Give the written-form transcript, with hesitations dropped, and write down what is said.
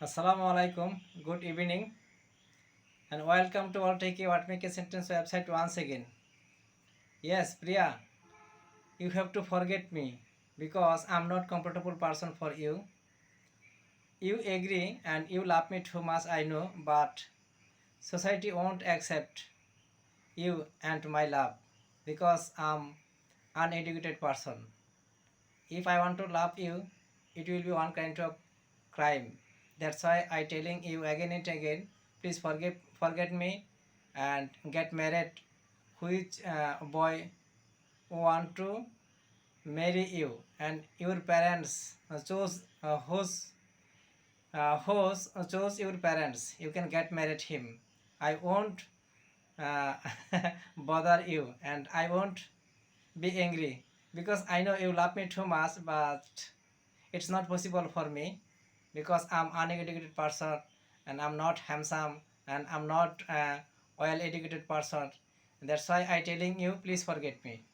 Assalamu alaikum, good evening, and welcome to our Take a What Make a Sentence website once again. Yes, Priya, you have to forget me because I'm not comfortable person for you. You agree and you love me too much, I know, but society won't accept you and my love because I'm uneducated person. If I want to love you, it will be one kind of crime. That's why I telling you again and again, please forget me and get married. Which boy want to marry you and your parents chose whose chose your parents. You can get married him. I won't uh, bother you and I won't be angry because I know you love me too much, but it's not possible for me because I'm uneducated person and I'm not handsome and I'm not well educated person. That's why I telling you please forget me.